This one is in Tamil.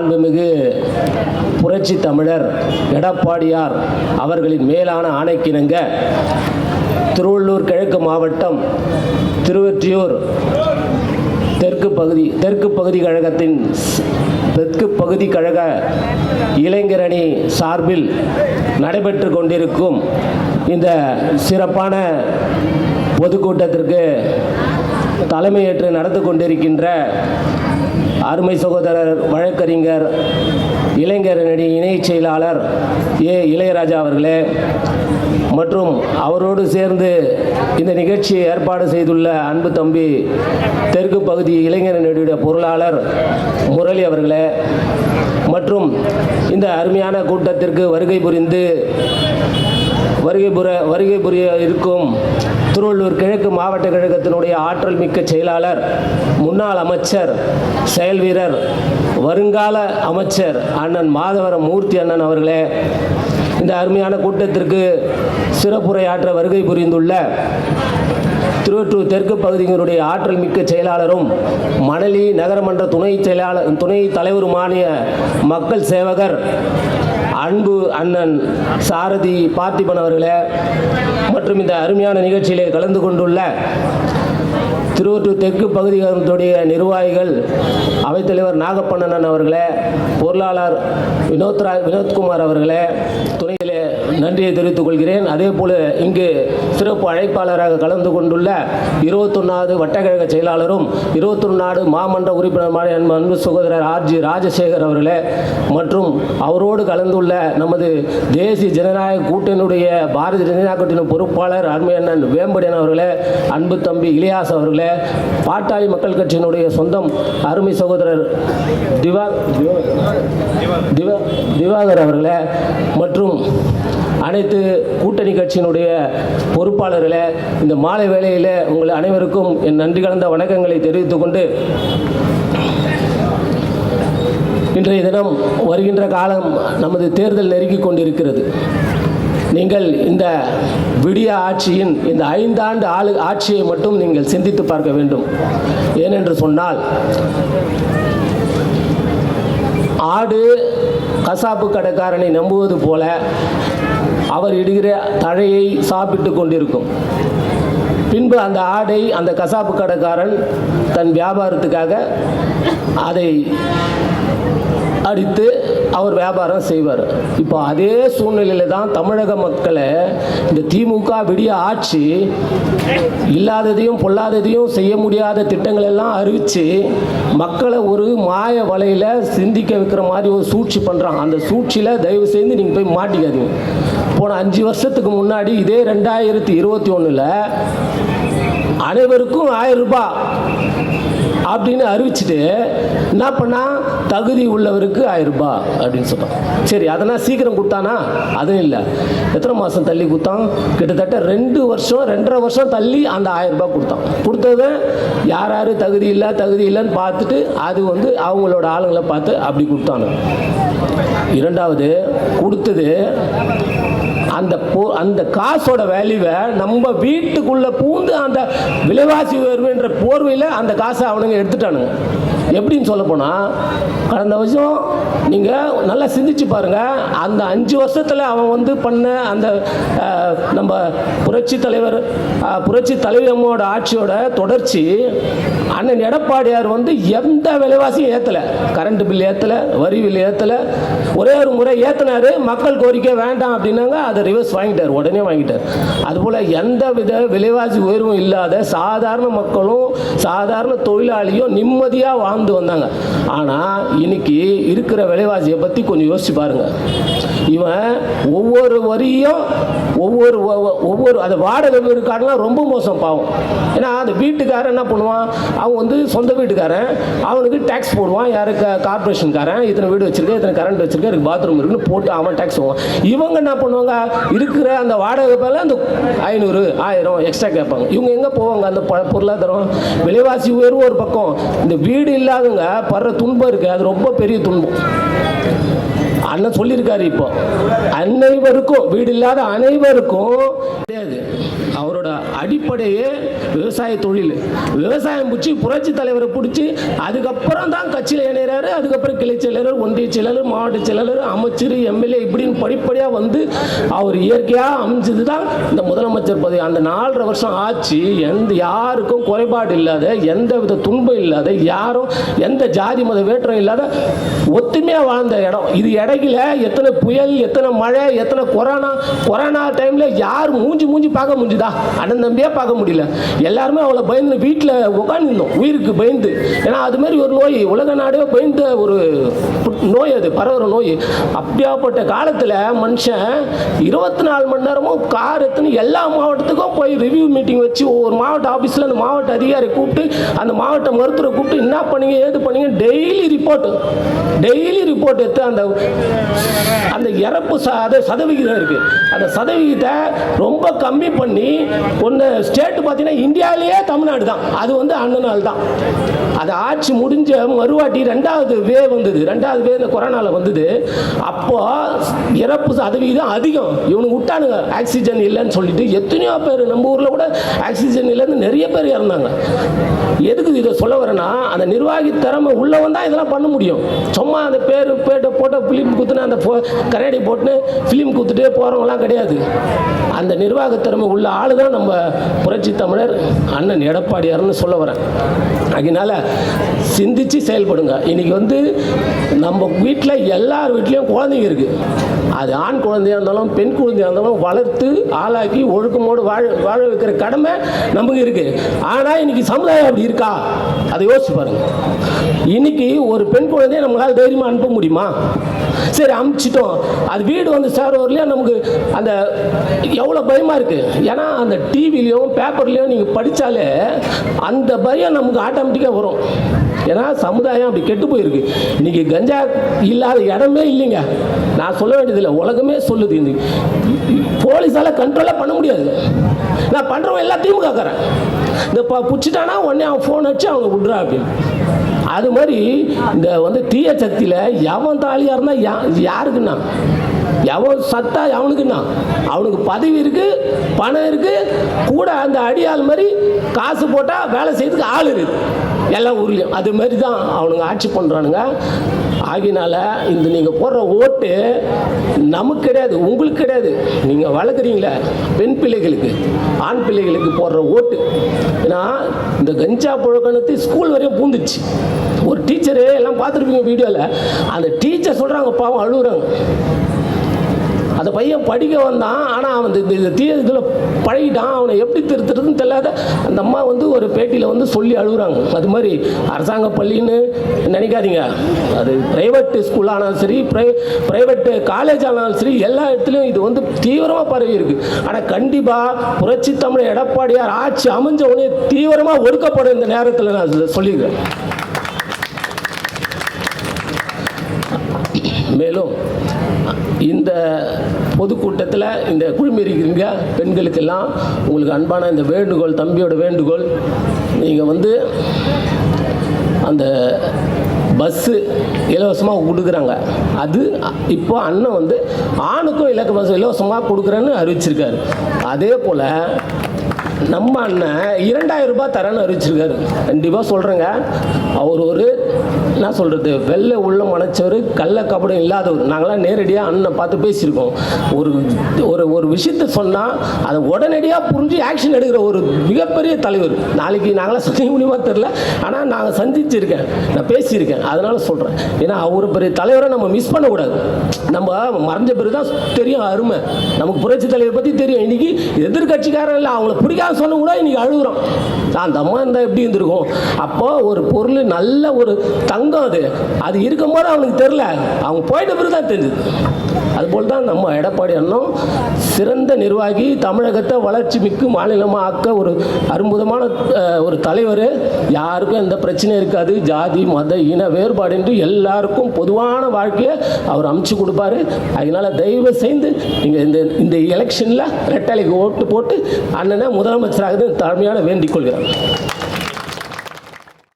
மாண்புமிகு புரட்சி தமிழர் எடப்பாடியார் அவர்களின் மேலான ஆணைக்கிணங்க திருவள்ளூர் கிழக்கு மாவட்டம் திருவொற்றியூர் தெற்கு பகுதி கழகத்தின் தெற்கு பகுதி கழக இளைஞரணி சார்பில் நடைபெற்று கொண்டிருக்கும் இந்த சிறப்பான பொதுக்கூட்டத்திற்கு தலைமையேற்று நடந்து கொண்டிருக்கின்ற அருமை சகோதரர் வழக்கறிஞர் இளைஞரணி இணைச் செயலாளர் இளையராஜா அவர்களே மற்றும் அவரோடு சேர்ந்து இந்த நிகழ்ச்சியை ஏற்பாடு செய்துள்ள அன்பு தம்பி தெற்கு பகுதி இளைஞரணியுடைய பொருளாளர் முரளி அவர்களே மற்றும் இந்த அருமையான கூட்டத்திற்கு வருகை புரிய இருக்கும் திருவள்ளூர் கிழக்கு மாவட்ட கழகத்தினுடைய ஆற்றல் மிக்க செயலாளர், முன்னாள் அமைச்சர், செயல் வீரர், வருங்கால அமைச்சர் அண்ணன் மாதவரம் மூர்த்தி அண்ணன் அவர்களே, இந்த அருமையான கூட்டத்திற்கு சிறப்புரையாற்ற வருகை புரிந்துள்ள திருவொற்றியூர் தெற்கு பகுதியினுடைய ஆற்றல் மிக்க செயலாளரும் மணலி நகரமன்ற துணை தலைவருமான மக்கள் சேவகர் அன்பு அண்ணன் சாரதி பார்த்திபன் அவர்களே மற்றும் இந்த அருமையான நிகழ்ச்சியிலே கலந்து கொண்டுள்ள திருவொற்றியூர் தெற்கு பகுதிகளுடைய நிர்வாகிகள், அவைத்தலைவர் நாகப்பண்ணன் அவர்களே, பொருளாளர் வினோத்குமார் அவர்களே, துணையிலே நன்றியை தெரிவித்துக் கொள்கிறேன். அதே போல இங்கு சிறப்பு அழைப்பாளராக கலந்து கொண்டுள்ள 21வது வட்டக்கழக செயலாளரும் 21வது மாமன்ற உறுப்பினருமான அன்பு சகோதரர் ஆர்ஜி ராஜசேகர் அவர்களே மற்றும் அவரோடு கலந்துள்ள நமது தேசிய ஜனநாயக கூட்டணியுடைய பாரதிய ஜனதா கூட்டணி பொறுப்பாளர் அருமையண்ணன் வேம்படியன் அவர்களே, அன்பு தம்பி இலியாஸ் அவர்களே, பாட்டாளி மக்கள் கட்சியினுடைய சொந்தம் அருமை சகோதரர் திவாகர் அவர்களே மற்றும் அனைத்து கூட்டணி கட்சியினுடைய பொறுப்பாளர்களே, இந்த மாலை வேளையில் உங்கள் அனைவருக்கும் என் நன்றி கலந்த வணக்கங்களை தெரிவித்துக் கொண்டு, இன்றைய தினம் வருகின்ற காலம் நமது தேர்தல் நெருங்கிக் கொண்டிருக்கிறது. நீங்கள் இந்த விடிய ஆட்சியின் இந்த 5 ஆண்டு ஆட்சியை மட்டும் நீங்கள் சிந்தித்து பார்க்க வேண்டும். ஏனென்று சொன்னால், ஆடு கசாப்பு கடைக்காரனை நம்புவது போல அவர் இடுகிற தழையை சாப்பிட்டு கொண்டிருக்கும். பின்பு அந்த ஆடை அந்த கசாப்பு கடைக்காரன் தன் வியாபாரத்துக்காக அதை அடித்து அவர் வியாபாரம் செய்வார். இப்போ அதே சூழ்நிலையில் தான் தமிழக மக்களை இந்த திமுக விடிய ஆட்சி இல்லாததையும் பொல்லாததையும் செய்ய முடியாத திட்டங்கள் எல்லாம் அறிவித்து மக்களை ஒரு மாய வலையில் சிந்திக்க வைக்கிற மாதிரி ஒரு சூழ்ச்சி பண்ணுறாங்க. அந்த சூழ்ச்சியில் தயவு செய்து நீங்கள் போய் மாட்டிக்காதீங்க. போன 5 வருஷத்துக்கு முன்னாடி இதே 2021 அனைவருக்கும் 1000 ரூபாய் அப்படின்னு அறிவிச்சுட்டு என்ன பண்ணா, தகுதி உள்ளவருக்கு 1000 ரூபாய் அப்படின்னு சொன்னான். சரி, அதெல்லாம் சீக்கிரம் கொடுத்தானா? அதுவும் இல்லை. எத்தனை மாதம் தள்ளி கொடுத்தான்? கிட்டத்தட்ட 2 வருஷம் 2.5 வருஷம் தள்ளி அந்த 1000 ரூபாய் கொடுத்தான். கொடுத்தது யார் தகுதி இல்லைன்னு பார்த்துட்டு அது அவங்களோட ஆளுங்களை பார்த்து அப்படி கொடுத்தாங்க. இரண்டாவது கொடுத்தது அந்த காசோட வேல்யூவை நம்ம வீட்டுக்குள்ள பூந்து அந்த விலைவாசி உயர்வு என்ற போர்வையில் அந்த காசை அவனுங்க எடுத்துட்டானுங்க. எப்படின்னு சொல்ல போனால், கடந்த வருஷம் நீங்கள் நல்லா சிந்திச்சு பாருங்கள். அந்த 5 வருஷத்தில் அவன் பண்ண அந்த நம்ம புரட்சி தலைவரோட ஆட்சியோட தொடர்ச்சி அண்ணன் எடப்பாடியார் எந்த விலைவாசியும் ஏற்றலை. கரண்ட் பில் ஏற்றலை, வரி பில் ஏற்றலை. ஒரே ஒரு முறை ஏற்றினாரு, மக்கள் கோரிக்கை வேண்டாம் அப்படின்னாங்க, அதை ரிவர்ஸ் வாங்கிட்டார், உடனே வாங்கிட்டார். அதுபோல் எந்த வித விலைவாசி உயர்வும் இல்லாத சாதாரண மக்களும் சாதாரண தொழிலாளியும் நிம்மதியாக வாழ்ந்து வந்தாங்க. ஆனால் இன்னைக்கு இருக்கிற விலைவாசியை பற்றி கொஞ்சம் யோசிச்சு பாருங்க. இவன் ஒவ்வொரு வரியும் ஒவ்வொரு அது வாடகை வீடுக்காரலாம் ரொம்ப மோசம் பாவம். ஏன்னா அந்த வீட்டுக்காரன் என்ன பண்ணுவான், அவன் சொந்த வீட்டுக்காரன், அவனுக்கு டேக்ஸ் போடுவான். யாருக்கு? கார்பரேஷன்காரன். இத்தனை வீடு வச்சிருக்கேன், இத்தனை கரண்ட் வச்சிருக்கேன், எனக்கு பாத்ரூம் இருக்குன்னு போட்டு அவன் டேக்ஸ் போவான். இவங்க என்ன பண்ணுவாங்க, இருக்கிற அந்த வாடகை பேரில் அந்த 500 1000 எக்ஸ்ட்ரா கேட்பாங்க. இவங்க எங்கே போவாங்க? அந்த பொருளாதாரம் விலைவாசி உயர்வு ஒரு பக்கம், இந்த வீடு இல்லாதவங்க படுற துன்பம் இருக்கு, அது ரொம்ப பெரிய துன்பம். அண்ணன் சொல்லியிருக்காரு, இப்போ அனைவருக்கும் வீடு இல்லாத அனைவருக்கும் கிடையாது. அவரோட அடிப்படையே விவசாய தொழில். விவசாயம் பிடிச்சி புரட்சி தலைவரை பிடிச்சி அதுக்கப்புறம் தான் கட்சியில் இணைகிறாரு. அதுக்கப்புறம் கிளை செயலாளர், ஒன்றிய செயலாளர், மாவட்ட செயலாளர், அமைச்சர், எம்எல்ஏ இப்படின்னு படிப்படியாக வந்து அவர் இயற்கையாக அமைஞ்சது தான் இந்த முதலமைச்சர் பதவி. அந்த 4.5 வருஷம் ஆட்சி யாருக்கும் குறைபாடு இல்லாத, எந்த வித துன்பம் இல்லாத, யாரும் எந்த ஜாதி மத வேற்றம் இல்லாத ஒத்துமையாக வாழ்ந்த இடம் இது. இடையில எத்தனை புயல், எத்தனை மழை, எத்தனை கொரோனா டைமில் யார் மூஞ்சி பார்க்க முடியுதா? அண்ணன் தம்பியாக பார்க்க முடியல. எல்லாருமே அவளை பயந்து வீட்டில் உட்காந்துருந்தோம், உயிருக்கு பயந்து. ஏன்னா அது மாதிரி ஒரு நோய் உலக நாடே பயந்த ஒரு நோய், அது பரவுற நோய். அப்படியாப்பட்ட காலத்தில் மனுஷன் 24 மணி நேரமும் கார் எடுத்துன்னு எல்லா மாவட்டத்துக்கும் போய் ரிவ்யூ மீட்டிங் வச்சு ஒவ்வொரு மாவட்ட ஆஃபீஸில் அந்த மாவட்ட அதிகாரி கூப்பிட்டு அந்த மாவட்ட மருத்துவரை கூப்பிட்டு என்ன பண்ணீங்க ஏது பண்ணீங்க டெய்லி ரிப்போர்ட் எடுத்து அந்த இறப்பு சதவிகிதம் இருக்கு, அந்த சதவிகிதத்தை ரொம்ப கம்மி பண்ணி ஒன்று ஸ்டேட் பார்த்தீங்கன்னா இந்தியாவிலேயே தமிழ்நாடு தான். அது வந்து அண்ணனால் தான். அது ஆட்சி முடிஞ்ச மறுவாட்டி 2வது வேவ் வந்தது. 2வது வேவ் இந்த கொரோனாவில் வந்தது. அப்போ இறப்பு சதவிகிதம் அதிகம். இவனுக்கு விட்டானுங்க ஆக்சிஜன் இல்லைன்னு சொல்லிட்டு. எத்தனையோ பேர் நம்ம ஊரில் கூட ஆக்சிஜன் இல்லைன்னு நிறைய பேர் இறந்தாங்க. எதுக்கு இதை சொல்ல வரேன்னா, அந்த நிர்வாகி திறமை உள்ளவன் தான் இதெல்லாம் பண்ண முடியும். சும்மா அந்த பேட்டை போட்ட ஃபிலிம் குத்துனா அந்த கரடி போட்டுன்னு ஃபிலிம் குத்துட்டே போகிறவங்களாம் கிடையாது. அந்த நிர்வாக திறமை உள்ள ஆளு தான் நம்ம புரட்சி தமிழர் அண்ணன் எடப்பாடியார்னு சொல்ல வரேன். அதனால சிந்திச்சு செயல்படுங்க. இன்னைக்கு வந்து நம்ம வீட்டில் எல்லார் வீட்லேயும் குழந்தைங்க இருக்கு. அது ஆண் குழந்தையாக இருந்தாலும் பெண் குழந்தையாக இருந்தாலும் வளர்த்து ஆளாக்கி ஒழுக்கமோடு வாழ வைக்கிற கடமை நமக்கு இருக்கு. ஆனால் இன்னைக்கு சமுதாயம் அப்படி இருக்கா? அதை யோசிச்சு பாருங்க. இன்னைக்கு ஒரு பெண் குழந்தைய நம்மளால் தைரியமாக அனுப்ப முடியுமா? சரி அனுப்பிச்சிட்டோம், அது வீடு வந்து சேர்வர்லையே நமக்கு அந்த எவ்வளோ பயமாக இருக்குது. ஏன்னா அந்த டிவிலையும் பேப்பர்லையும் நீங்கள் படித்தாலே அந்த பயம் நமக்கு ஆட்டோமேட்டிக்காக வரும். ஏன்னா சமுதாயம் அப்படி கெட்டு போயிருக்கு. இன்னைக்கு கஞ்சா இல்லாத இடமே இல்லைங்க. நான் சொல்ல வேண்டியதில்லை, உலகமே சொல்லுது. இன்னைக்கு போலீஸால் கண்ட்ரோலாக பண்ண முடியாது. நான் பண்ணுறவன் எல்லாம் திமுகக்காரன். இந்த பிடிச்சிட்டானா உடனே அவன் ஃபோன் வச்சு அவங்க விட்றா அப்படின்னு. அது மாதிரி இந்த வந்து தீய சக்தியில் எவன் தாலியாக இருந்தால் யாருக்குன்னா, எவன் சத்தா அவனுக்குன்னா, அவனுக்கு பதவி இருக்கு, பணம் இருக்கு, கூட அந்த அடியாள் மாதிரி காசு போட்டால் வேலை செய்யறதுக்கு ஆள் இருக்கு எல்லா ஊர்லேயும். அது மாதிரி தான் அவனுங்க ஆட்சி பண்ணுறானுங்க. ஆகினால இந்த நீங்கள் போடுற ஓட்டு நமக்கு கிடையாது, உங்களுக்கு கிடையாது. நீங்கள் வளர்க்குறீங்களே பெண் பிள்ளைகளுக்கு, ஆண் பிள்ளைகளுக்கு போடுற ஓட்டு. ஏன்னா இந்த கஞ்சா புழக்கணத்து ஸ்கூல் வரையும் பூந்துச்சு. ஒரு டீச்சரு எல்லாம் பார்த்துருப்பீங்க வீடியோவில். அந்த டீச்சர் சொல்கிறாங்க, பாவம் அழுகுறாங்க. அந்த பையன் படிக்க வந்தான், ஆனால் அவன் இந்த தீய இதில் பழகிட்டான். அவனை எப்படி திருத்துறதுன்னு தெரியலாத அந்த அம்மா வந்து ஒரு பேட்டியில் வந்து சொல்லி அழுகுறாங்க. அது மாதிரி அரசாங்க பள்ளின்னு நினைக்காதீங்க, அது ப்ரைவேட் ஸ்கூல் ஆனாலும் சரி, ப்ரைவேட் காலேஜ் ஆனாலும் சரி, எல்லா இடத்துலையும் இது வந்து தீவிரமாக பரவி இருக்கு. ஆனால் கண்டிப்பாக புரட்சி தமிழர் எடப்பாடியார் ஆட்சி அமைஞ்ச உடனே தீவிரமாக ஒடுக்கப்படும் இந்த நேரத்தில் நான் சொல்லிக்கிறேன். மேலும் இந்த பொதுக்கூட்டத்தில் இந்த குழுமிருக்கிறீங்க பெண்களுக்கெல்லாம் உங்களுக்கு அன்பான இந்த வேண்டுகோள், தம்பியோட வேண்டுகோள், நீங்கள் வந்து அந்த பஸ்ஸு இலவசமாக கொடுக்குறாங்க. அது இப்போ அண்ணன் வந்து ஆணுக்கும் இலவசமாக கொடுக்குறேன்னு அறிவிச்சிருக்காரு. அதே போல் நம்ம அண்ணன் 2000 ரூபாய் தரேன்னு அறிவிச்சிருக்காரு. கண்டிப்பாக சொல்கிறேங்க, அவர் ஒரு என்ன சொல்கிறது, வெள்ளை உள்ள மனைச்சவர், கள்ள கபடம் இல்லாதவர். நாங்களாம் நேரடியாக அண்ணன் பார்த்து பேசியிருக்கோம். ஒரு விஷயத்தை சொன்னால் அதை உடனடியாக புரிஞ்சு ஆக்ஷன் எடுக்கிற ஒரு மிகப்பெரிய தலைவர். நாளைக்கு நாங்களாம் சந்திக்க முடியுமா தெரில, ஆனால் நாங்கள் சந்திச்சிருக்கேன், நான் பேசியிருக்கேன். அதனால் சொல்கிறேன். ஏன்னா அவர் பெரிய தலைவரை நம்ம மிஸ் பண்ணக்கூடாது. நம்ம மறைஞ்ச பிறகு தான் தெரியும் அருமை. நமக்கு புரட்சி தலைவர் பற்றி தெரியும். இன்றைக்கி எதிர்கட்சிக்காரன் இல்லை, அவங்கள பிடிக்காத சொன்ன கூட இன்னைக்கு அழுகுறோம். அந்த அம்மா இருந்தால் எப்படி இருந்திருக்கும்? அப்போ ஒரு பொருள் நல்ல ஒரு தங்கம், அது இருக்கும் போது அவனுக்கு தெரியல, அவங்க போயிட்ட பிறகு தான் தெரியுது. அதுபோல் தான் நம்ம எடப்பாடி அண்ணன் சிறந்த நிர்வாகி, தமிழகத்தை வளர்ச்சி மிக்க மாநிலமாக ஆக்க ஒரு அற்புதமான ஒரு தலைவர். யாருக்கும் எந்த பிரச்சனையும் இருக்காது. ஜாதி மத இன வேறுபாடு என்று எல்லாருக்கும் பொதுவான வாழ்க்கையை அவர் அமைச்சு கொடுப்பாரு. அதனால தயவு செய்து நீங்கள் இந்த எலெக்ஷனில் ரெட்டலைக்கு ஓட்டு போட்டு அண்ணனை முதலமைச்சராக தாழ்மையான வேண்டிக் கொள்கிறேன்.